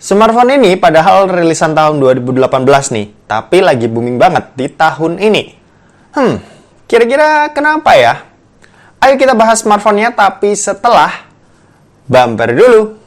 Smartphone ini padahal rilisan tahun 2018 nih, tapi lagi booming banget di tahun ini. Kira-kira kenapa ya? Ayo kita bahas smartphone-nya tapi setelah bumper dulu.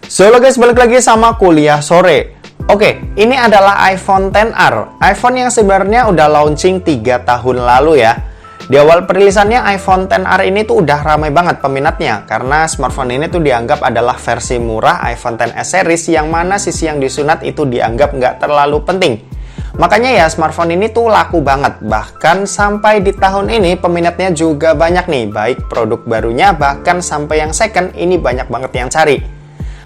So halo guys, balik lagi sama Kuliah Sore. Oke, ini adalah iPhone XR. iPhone yang sebenarnya udah launching 3 tahun lalu ya. Di awal perilisannya iPhone XR ini tuh udah ramai banget peminatnya karena smartphone ini tuh dianggap adalah versi murah iPhone XS series yang mana sisi yang disunat itu dianggap nggak terlalu penting. Makanya ya smartphone ini tuh laku banget, bahkan sampai di tahun ini peminatnya juga banyak nih, baik produk barunya bahkan sampai yang second ini banyak banget yang cari.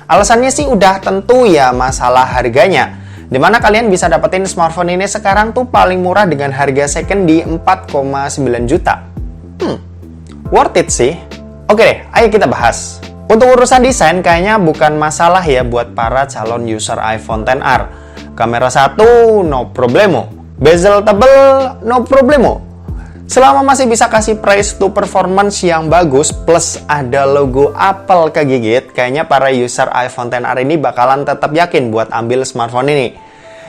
Alasannya sih udah tentu ya masalah harganya. Dimana kalian bisa dapetin smartphone ini sekarang tuh paling murah dengan harga second di 4,9 juta. Worth it sih. Oke deh, ayo kita bahas. Untuk urusan desain kayaknya bukan masalah ya buat para calon user iPhone XR. Kamera 1, no problemo. Bezel tebel, no problemo. Selama masih bisa kasih price to performance yang bagus plus ada logo Apple kegigit, kayaknya para user iPhone XR ini bakalan tetap yakin buat ambil smartphone ini.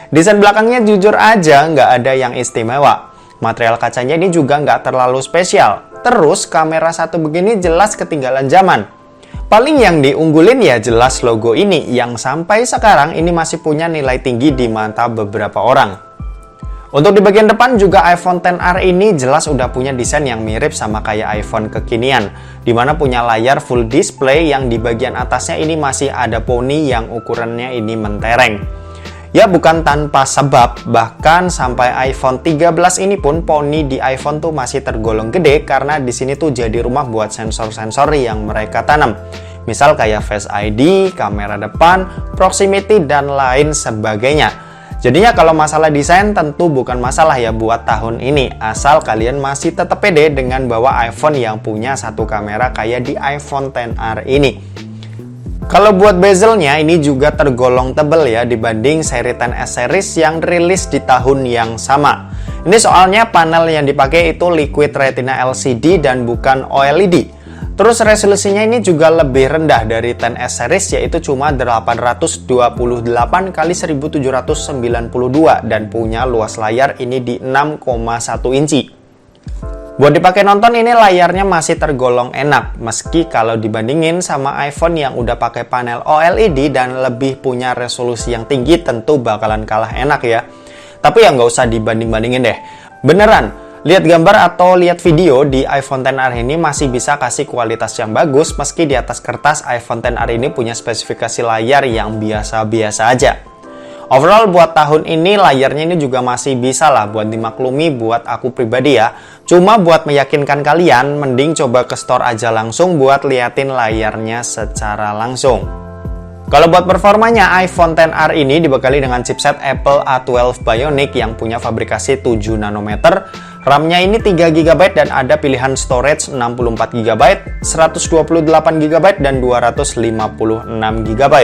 Desain belakangnya jujur aja nggak ada yang istimewa. Material kacanya ini juga nggak terlalu spesial. Terus kamera satu begini jelas ketinggalan zaman. Paling yang diunggulin ya jelas logo ini yang sampai sekarang ini masih punya nilai tinggi di mata beberapa orang. Untuk di bagian depan juga iPhone XR ini jelas udah punya desain yang mirip sama kayak iPhone kekinian, dimana punya layar full display yang di bagian atasnya ini masih ada poni yang ukurannya ini mentereng. Ya bukan tanpa sebab, bahkan sampai iPhone 13 ini pun poni di iPhone tuh masih tergolong gede karena di sini tuh jadi rumah buat sensor-sensor yang mereka tanam. Misal kayak Face ID, kamera depan, proximity, dan lain sebagainya. Jadinya kalau masalah desain tentu bukan masalah ya buat tahun ini, asal kalian masih tetap pede dengan bawa iPhone yang punya satu kamera kayak di iPhone XR ini. Kalau buat bezelnya ini juga tergolong tebel ya dibanding seri XS series yang rilis di tahun yang sama. Ini soalnya panel yang dipakai itu Liquid Retina LCD dan bukan OLED. Terus resolusinya ini juga lebih rendah dari XS series yaitu cuma 828 x 1792 dan punya luas layar ini di 6,1 inci. Buat dipakai nonton ini layarnya masih tergolong enak meski kalau dibandingin sama iPhone yang udah pakai panel OLED dan lebih punya resolusi yang tinggi tentu bakalan kalah enak ya. Tapi ya nggak usah dibanding-bandingin deh. Beneran. Lihat gambar atau lihat video di iPhone XR ini masih bisa kasih kualitas yang bagus meski di atas kertas iPhone XR ini punya spesifikasi layar yang biasa-biasa aja. Overall buat tahun ini layarnya ini juga masih bisa lah buat dimaklumi buat aku pribadi ya. Cuma buat meyakinkan kalian mending coba ke store aja langsung buat liatin layarnya secara langsung. Kalau buat performanya, iPhone XR ini dibekali dengan chipset Apple A12 Bionic yang punya fabrikasi 7 nanometer, RAM-nya ini 3 GB dan ada pilihan storage 64 GB, 128 GB, dan 256 GB.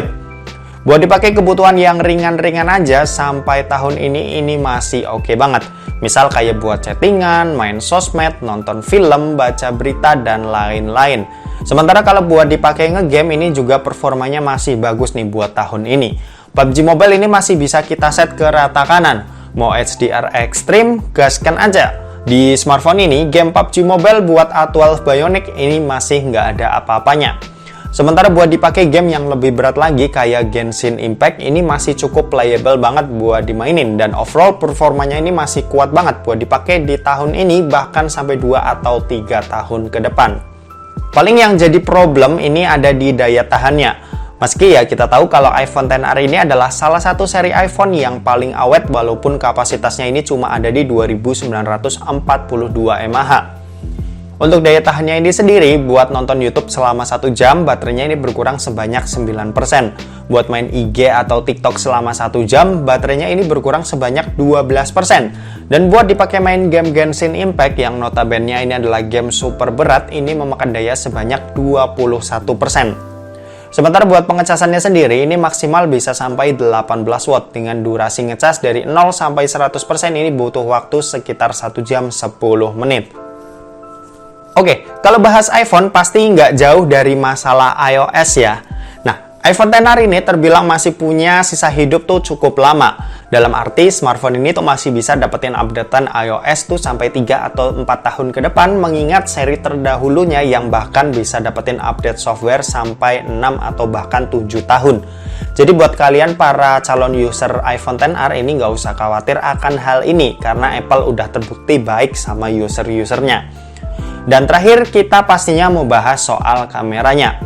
Buat dipakai kebutuhan yang ringan-ringan aja, sampai tahun ini masih oke banget. Misal kayak buat chattingan, main sosmed, nonton film, baca berita, dan lain-lain. Sementara kalau buat dipakai ngegame ini juga performanya masih bagus nih buat tahun ini. PUBG Mobile ini masih bisa kita set ke rata kanan. Mau HDR Extreme, gaskan aja. Di smartphone ini, game PUBG Mobile buat A12 Bionic ini masih nggak ada apa-apanya. Sementara buat dipakai game yang lebih berat lagi kayak Genshin Impact ini masih cukup playable banget buat dimainin. Dan overall performanya ini masih kuat banget buat dipakai di tahun ini bahkan sampai 2 atau 3 tahun ke depan. Paling yang jadi problem ini ada di daya tahannya. Meski ya kita tahu kalau iPhone XR ini adalah salah satu seri iPhone yang paling awet walaupun kapasitasnya ini cuma ada di 2942 mAh. Untuk daya tahannya ini sendiri, buat nonton YouTube selama 1 jam, baterainya ini berkurang sebanyak 9%. Buat main IG atau TikTok selama 1 jam, baterainya ini berkurang sebanyak 12%. Dan buat dipakai main game Genshin Impact yang notabene ini adalah game super berat, ini memakan daya sebanyak 21%. Sementara buat pengecasannya sendiri, ini maksimal bisa sampai 18 watt dengan durasi ngecas dari 0 sampai 100% ini butuh waktu sekitar 1 jam 10 menit. Oke, kalau bahas iPhone pasti nggak jauh dari masalah iOS ya. Nah, iPhone XR ini terbilang masih punya sisa hidup tuh cukup lama. Dalam arti smartphone ini tuh masih bisa dapetin updatean iOS tuh sampai 3 atau 4 tahun ke depan, mengingat seri terdahulunya yang bahkan bisa dapetin update software sampai 6 atau bahkan 7 tahun. Jadi buat kalian para calon user iPhone XR ini nggak usah khawatir akan hal ini, karena Apple udah terbukti baik sama user-usernya. Dan terakhir, kita pastinya mau bahas soal kameranya.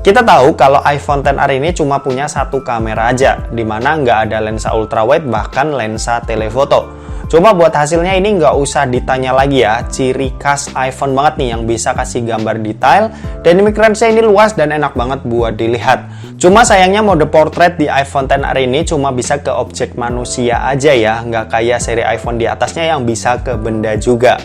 Kita tahu kalau iPhone XR ini cuma punya satu kamera aja, dimana nggak ada lensa ultrawide, bahkan lensa telefoto. Cuma buat hasilnya ini nggak usah ditanya lagi ya, ciri khas iPhone banget nih yang bisa kasih gambar detail, dynamic range-nya ini luas dan enak banget buat dilihat. Cuma sayangnya mode portrait di iPhone XR ini cuma bisa ke objek manusia aja ya, nggak kayak seri iPhone di atasnya yang bisa ke benda juga.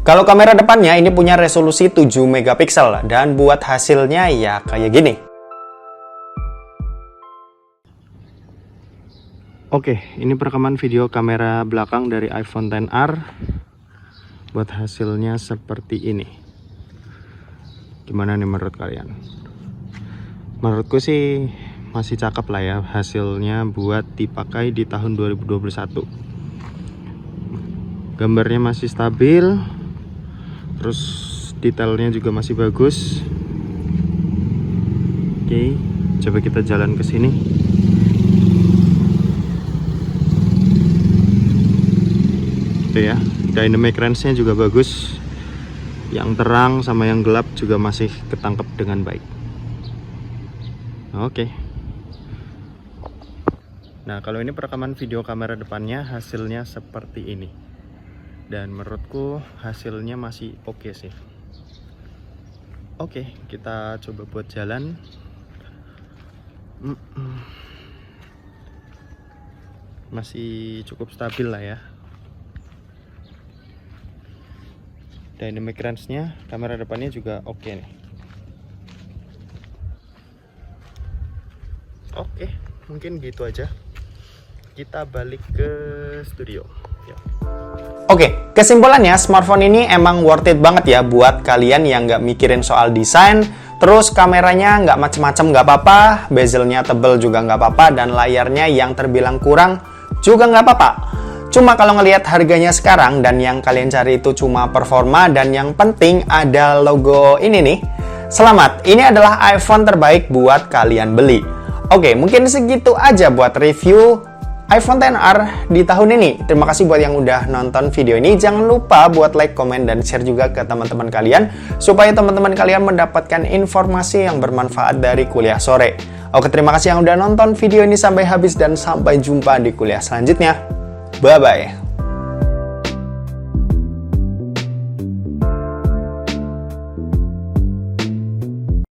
Kalau kamera depannya ini punya resolusi 7 megapiksel dan buat hasilnya ya kayak gini. Oke, ini perekaman video kamera belakang dari iPhone XR. Buat hasilnya seperti ini. Gimana nih menurut kalian? Menurutku sih masih cakep lah ya hasilnya buat dipakai di tahun 2021. Gambarnya masih stabil. Terus detailnya juga masih bagus. Oke, coba kita jalan ke sini. Itu ya, dynamic range-nya juga bagus. Yang terang sama yang gelap juga masih ketangkep dengan baik. Oke. Nah, kalau ini perekaman video kamera depannya hasilnya seperti ini. Dan menurutku hasilnya masih oke sih. Oke, kita coba buat jalan. Masih cukup stabil lah ya. Dynamic range-nya, kamera depannya juga oke nih. Oke, mungkin gitu aja. Kita balik ke studio. Yuk. Oke, kesimpulannya smartphone ini emang worth it banget ya buat kalian yang nggak mikirin soal desain, terus kameranya nggak macem-macem nggak apa-apa, bezelnya tebel juga nggak apa-apa, dan layarnya yang terbilang kurang juga nggak apa-apa. Cuma kalau ngelihat harganya sekarang dan yang kalian cari itu cuma performa dan yang penting ada logo ini nih, selamat, ini adalah iPhone terbaik buat kalian beli. Oke, mungkin segitu aja buat review iPhone XR di tahun ini. Terima kasih buat yang udah nonton video ini. Jangan lupa buat like, komen, dan share juga ke teman-teman kalian supaya teman-teman kalian mendapatkan informasi yang bermanfaat dari kuliah sore. Oke, terima kasih yang udah nonton video ini sampai habis dan sampai jumpa di kuliah selanjutnya. Bye-bye.